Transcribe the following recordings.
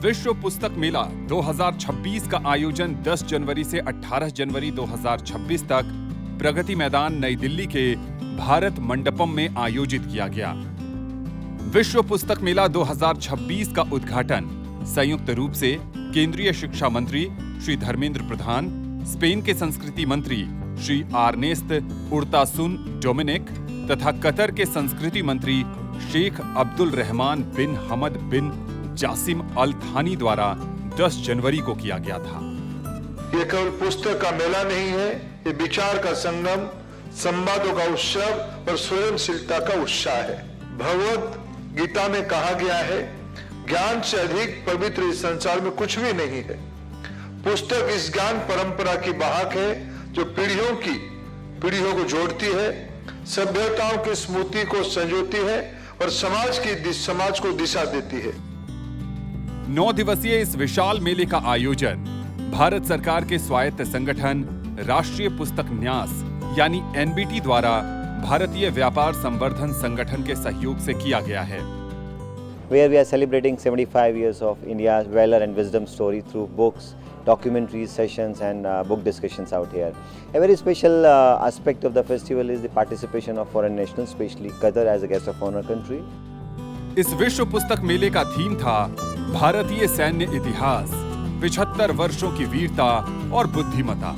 विश्व पुस्तक मेला 2026 का आयोजन 10 जनवरी से 18 जनवरी 2026 तक प्रगति मैदान नई दिल्ली के भारत मंडपम में आयोजित किया गया। विश्व पुस्तक मेला 2026 का उद्घाटन संयुक्त रूप से केंद्रीय शिक्षा मंत्री श्री धर्मेंद्र प्रधान, स्पेन के संस्कृति मंत्री श्री आर्नेस्ट उर्तासुन डोमिनिक तथा कतर के संस्कृति मंत्री शेख अब्दुल रहमान बिन हमद बिन जासिम अल थानी द्वारा 10 जनवरी को किया गया था। ये केवल पुस्तक का मेला नहीं है, ये विचार का संगम, संवादों का उत्सव और स्वयंशीलता का उत्साह है। भगवत गीता में कहा गया है, ज्ञान से अधिक पवित्र इस संसार में कुछ भी नहीं है। पुस्तक इस ज्ञान परंपरा की वाहक है जो पीढ़ियों को जोड़ती है, सभ्यताओं की स्मृति को संजोती है और समाज को दिशा देती है। 9 दिवसीय इस विशाल मेले का आयोजन भारत सरकार के स्वायत्त संगठन राष्ट्रीय पुस्तक न्यास यानी एनबीटी द्वारा भारतीय व्यापार संवर्धन संगठन के सहयोग से किया गया है। Where we are celebrating 75 years of India's valor and wisdom story through books, documentaries, sessions and book discussions out here. A very special aspect of the festival is the participation of foreign nationals, especially Qatar as a guest of honor country. इस विश्व पुस्तक मेले का theme था भारतीय सैन्य इतिहास, 75 वर्षों की वीरता और बुद्धिमता।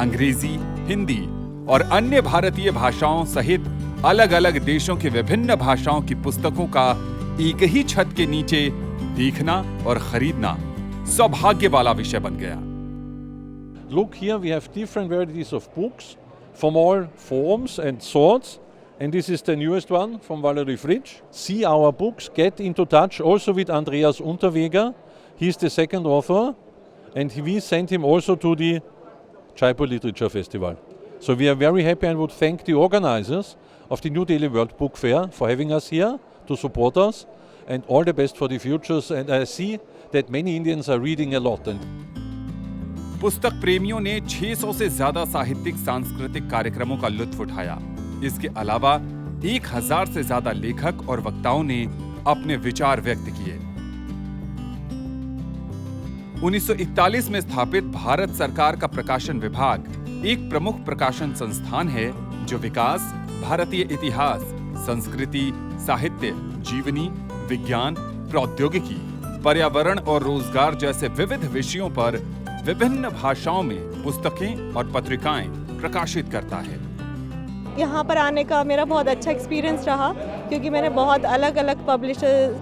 अंग्रेजी, हिंदी और अन्य भारतीय भाषाओं सहित अलग-अलग देशों के विभिन्न भाषाओं की पुस्तकों का एक ही छत के नीचे देखना और खरीदना सौभाग्य वाला विषय बन गया। Look here, we have different varieties of books from all forms and sorts, and this is the newest one from Valerie Fritsch. See our books, get into touch also with Andreas Unterweger. He's the second author, and we sent him also to the Jaipur Literature Festival. So we are very happy and would thank the organizers of the New Delhi World Book Fair for having us here to support us, and all the best for the futures. And I see that many Indians are reading a lot. पुस्तक प्रेमियों ने 600 से ज्यादा साहित्यिक सांस्कृतिक कार्यक्रमों का लुत्फ उठाया। इसके अलावा 1000 से ज्यादा लेखक और वक्ताओं ने अपने विचार व्यक्त किए। 1941 में स्थापित भारत सरकार का प्रकाशन विभाग एक प्रमुख प्रकाशन संस्थान है जो विकास, भारतीय इतिहास, संस्कृति, साहित्य, जीवनी, विज्ञान, प्रौद्योगिकी, पर्यावरण और रोजगार जैसे विविध विषयों पर विभिन्न भाषाओं में पुस्तकें और पत्रिकाएं प्रकाशित करता है। यहाँ पर आने का मेरा बहुत अच्छा एक्सपीरियंस रहा क्योंकि मैंने बहुत अलग अलग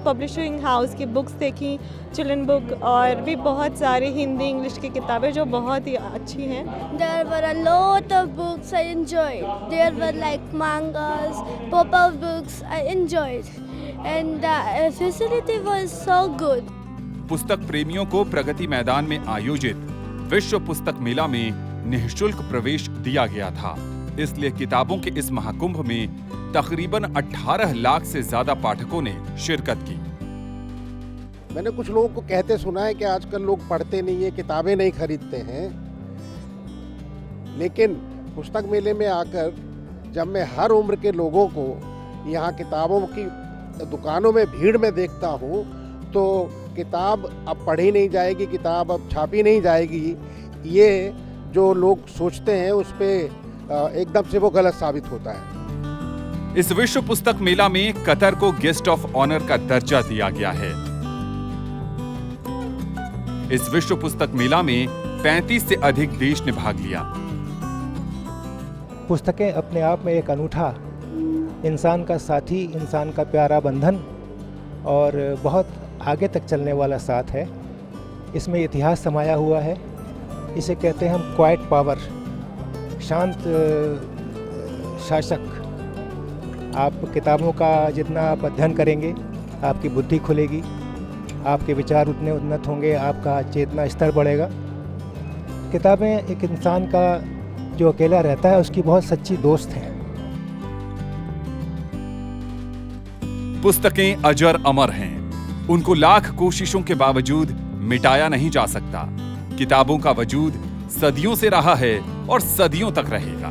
पब्लिशिंग हाउस की बुक्स देखी, चिल्ड्रन बुक और भी बहुत सारी हिंदी इंग्लिश की किताबें जो बहुत ही अच्छी हैं। There were a lot of books I enjoyed. There were like mangas, pop-up books I enjoyed, and the facility was so good. पुस्तक प्रेमियों को प्रगति मैदान में आयोजित विश्व पुस्तक मेला में निःशुल्क प्रवेश दिया गया था, इसलिए किताबों के इस महाकुंभ में तकरीबन 18 लाख से ज्यादा पाठकों ने शिरकत की। मैंने कुछ लोगों को कहते सुना है कि आजकल लोग पढ़ते नहीं है, किताबें नहीं खरीदते हैं, लेकिन पुस्तक मेले में आकर जब मैं हर उम्र के लोगों को यहाँ किताबों की दुकानों में भीड़ में देखता हूँ तो किताब अब पढ़ी नहीं जाएगी, किताब अब छापी नहीं जाएगी, ये जो लोग सोचते हैं उस पे एकदम से वो गलत साबित होता है। इस विश्व पुस्तक मेला में कतर को गेस्ट ऑफ ऑनर का दर्जा दिया गया है। इस विश्व पुस्तक मेला में 35 से अधिक देश ने भाग लिया। पुस्तकें अपने आप में एक अनूठा, इंसान का साथी, इंसान का प्यारा बंधन और बहुत आगे तक चलने वाला साथ है। इसमें इतिहास समाया हुआ है। इसे कहते हैं हम क्वाइट पावर, शांत शासक। आप किताबों का जितना आप अध्ययन करेंगे आपकी बुद्धि खुलेगी, आपके विचार उतने उन्नत होंगे, आपका चेतना स्तर बढ़ेगा। किताबें एक इंसान का जो अकेला रहता है उसकी बहुत सच्ची दोस्त हैं। पुस्तकें अजर अमर हैं, उनको लाख कोशिशों के बावजूद मिटाया नहीं जा सकता। किताबों का वजूद सदियों से रहा है और सदियों तक रहेगा।